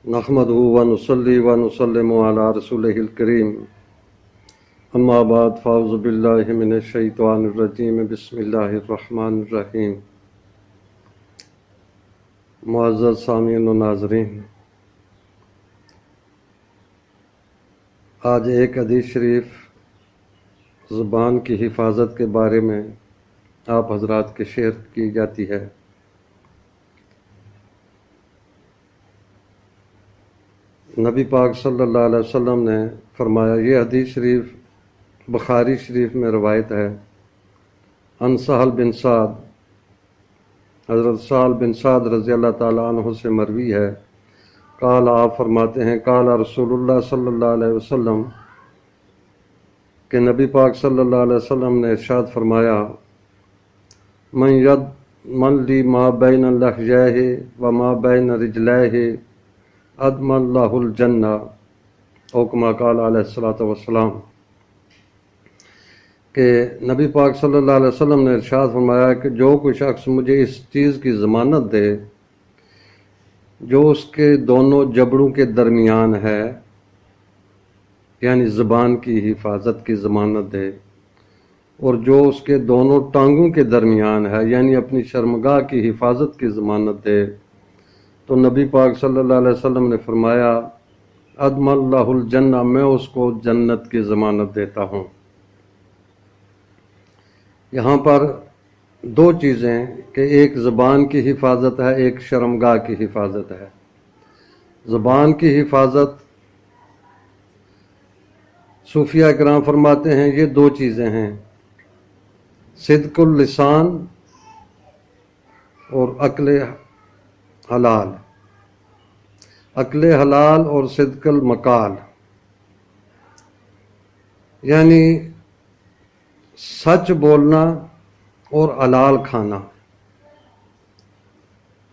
نحمده ونصلي ونسلم على رسوله الكريم اما بعد فاعوذ بالله من الشیطان الرجیم بسم اللہ الرحمن الرحیم۔ معزز سامعین و ناظرین، آج ایک حدیث شریف زبان کی حفاظت کے بارے میں آپ حضرات کے شیئر کی جاتی ہے۔ نبی پاک صلی اللہ علیہ وسلم نے فرمایا، یہ حدیث شریف بخاری شریف میں روایت ہے، عن سہل بن سعد، حضرت سہل بن سعد رضی اللہ تعالیٰ عنہ سے مروی ہے، قال، آپ فرماتے ہیں، قال رسول اللہ صلی اللہ علیہ وسلم، کہ نبی پاک صلی اللہ علیہ وسلم نے ارشاد فرمایا، من لی ما بین لحییہ و ما بین رجلیہ ادم اللہ الجنہ، او کما قال علیہ الصلوۃ والسلام، کہ نبی پاک صلی اللہ علیہ وسلم نے ارشاد فرمایا کہ جو کوئی شخص مجھے اس چیز کی ضمانت دے جو اس کے دونوں جبڑوں کے درمیان ہے، یعنی زبان کی حفاظت کی ضمانت دے، اور جو اس کے دونوں ٹانگوں کے درمیان ہے، یعنی اپنی شرمگاہ کی حفاظت کی ضمانت دے، تو نبی پاک صلی اللہ علیہ وسلم نے فرمایا، ادم اللہ الجنہ، میں اس کو جنت کی ضمانت دیتا ہوں۔ یہاں پر دو چیزیں، کہ ایک زبان کی حفاظت ہے، ایک شرمگاہ کی حفاظت ہے۔ زبان کی حفاظت صوفیہ کرام فرماتے ہیں یہ دو چیزیں ہیں، صدق اللسان اور عقل حلال، عقل حلال اور صدق المقال، یعنی سچ بولنا اور حلال کھانا۔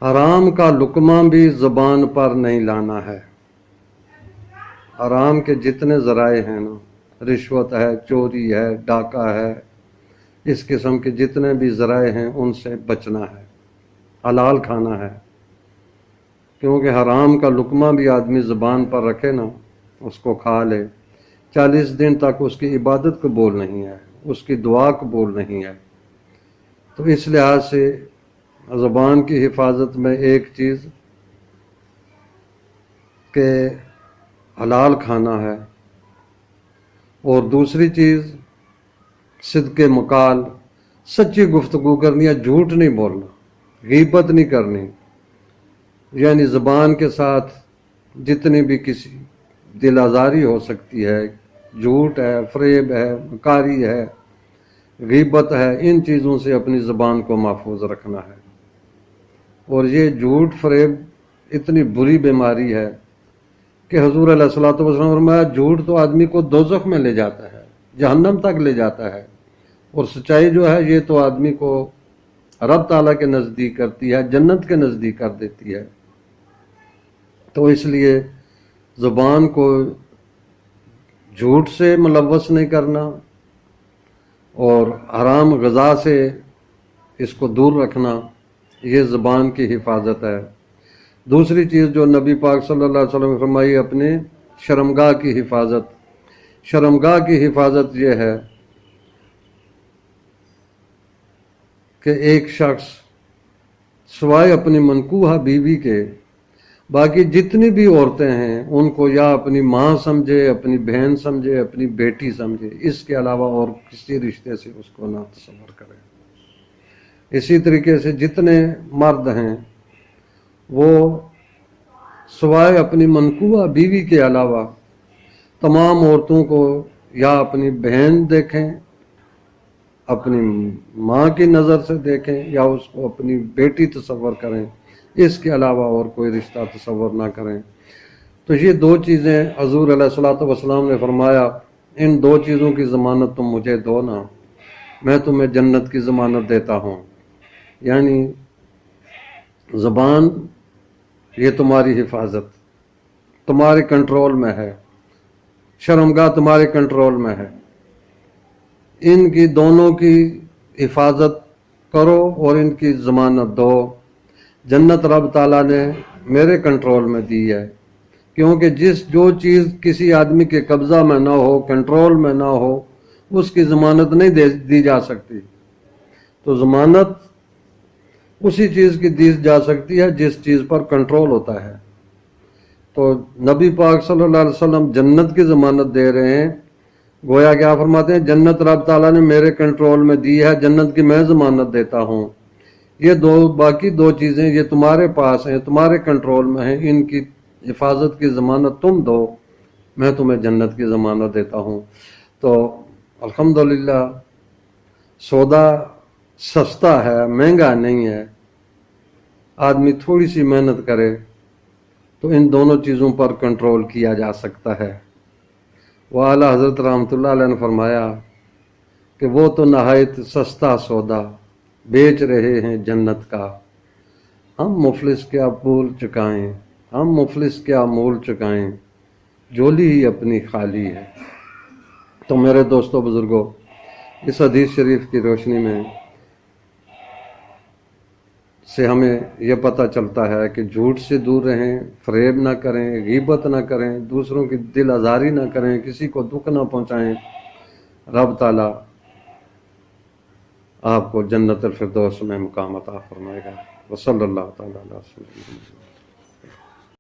حرام کا لقمہ بھی زبان پر نہیں لانا ہے۔ حرام کے جتنے ذرائع ہیں نا، رشوت ہے، چوری ہے، ڈاکہ ہے، اس قسم کے جتنے بھی ذرائع ہیں ان سے بچنا ہے، حلال کھانا ہے، کیونکہ حرام کا لقمہ بھی آدمی زبان پر رکھے نا، اس کو کھا لے، 40 دن تک اس کی عبادت قبول نہیں ہے، اس کی دعا قبول نہیں ہے۔ تو اس لحاظ سے زبان کی حفاظت میں ایک چیز کہ حلال کھانا ہے، اور دوسری چیز صدق مقال، سچی گفتگو کرنی ہے، جھوٹ نہیں بولنا، غیبت نہیں کرنی، یعنی زبان کے ساتھ جتنی بھی کسی دل آزاری ہو سکتی ہے، جھوٹ ہے، فریب ہے، مکاری ہے، غیبت ہے، ان چیزوں سے اپنی زبان کو محفوظ رکھنا ہے۔ اور یہ جھوٹ فریب اتنی بری بیماری ہے کہ حضور علیہ الصلوۃ والسلام نے فرمایا، جھوٹ تو آدمی کو دوزخ میں لے جاتا ہے، جہنم تک لے جاتا ہے، اور سچائی جو ہے یہ تو آدمی کو رب تعالیٰ کے نزدیک کرتی ہے، جنت کے نزدیک کر دیتی ہے۔ تو اس لیے زبان کو جھوٹ سے ملوث نہیں کرنا اور حرام غذا سے اس کو دور رکھنا، یہ زبان کی حفاظت ہے۔ دوسری چیز جو نبی پاک صلی اللہ علیہ وسلم نے فرمائی، اپنے شرمگاہ کی حفاظت۔ شرمگاہ کی حفاظت یہ ہے کہ ایک شخص سوائے اپنی منکوحہ بیوی کے باقی جتنی بھی عورتیں ہیں ان کو یا اپنی ماں سمجھے، اپنی بہن سمجھے، اپنی بیٹی سمجھے، اس کے علاوہ اور کسی رشتے سے اس کو نہ تصور کرے۔ اسی طریقے سے جتنے مرد ہیں وہ سوائے اپنی منکوحہ بیوی کے علاوہ تمام عورتوں کو یا اپنی بہن دیکھیں، اپنی ماں کی نظر سے دیکھیں، یا اس کو اپنی بیٹی تصور کریں، اس کے علاوہ اور کوئی رشتہ تصور نہ کریں۔ تو یہ دو چیزیں حضور علیہ الصلوۃ والسلام نے فرمایا، ان دو چیزوں کی ضمانت تم مجھے دو نا، میں تمہیں جنت کی ضمانت دیتا ہوں۔ یعنی زبان یہ تمہاری حفاظت تمہارے کنٹرول میں ہے، شرمگاہ تمہارے کنٹرول میں ہے، ان کی دونوں کی حفاظت کرو اور ان کی ضمانت دو۔ جنت رب تعالیٰ نے میرے کنٹرول میں دی ہے، کیونکہ جو چیز کسی آدمی کے قبضہ میں نہ ہو، کنٹرول میں نہ ہو، اس کی ضمانت نہیں دی جا سکتی. تو ضمانت اسی چیز کی دی جا سکتی ہے جس چیز پر کنٹرول ہوتا ہے. تو نبی پاک صلی اللہ علیہ وسلم جنت کی ضمانت دے رہے ہیں. گویا کیا فرماتے ہیں، جنت رب تعالیٰ نے میرے کنٹرول میں دی ہے، جنت کی میں ضمانت دیتا ہوں. یہ باقی دو چیزیں یہ تمہارے پاس ہیں، تمہارے کنٹرول میں ہیں، ان کی حفاظت کی ضمانت تم دو، میں تمہیں جنت کی ضمانت دیتا ہوں. تو الحمدللہ سودا سستا ہے، مہنگا نہیں ہے. آدمی تھوڑی سی محنت کرے تو ان دونوں چیزوں پر کنٹرول کیا جا سکتا ہے. وہ اعلیٰ حضرت رحمۃ اللہ علیہ نے فرمایا کہ وہ تو نہایت سستا سودا بیچ رہے ہیں جنت کا، ہم مفلس کیا پول چکائیں، ہم مفلس کیا مول چکائیں، جولی ہی اپنی خالی ہے. تو میرے دوستو بزرگوں، اس حدیث شریف کی روشنی میں سے ہمیں یہ پتہ چلتا ہے کہ جھوٹ سے دور رہیں، فریب نہ کریں، غیبت نہ کریں، دوسروں کی دل آزاری نہ کریں، کسی کو دکھ نہ پہنچائیں. رب تعالیٰ آپ کو جنت الفردوس میں مقام عطا فرمائے گا. وصلی اللہ تعالیٰ علیہ وسلم.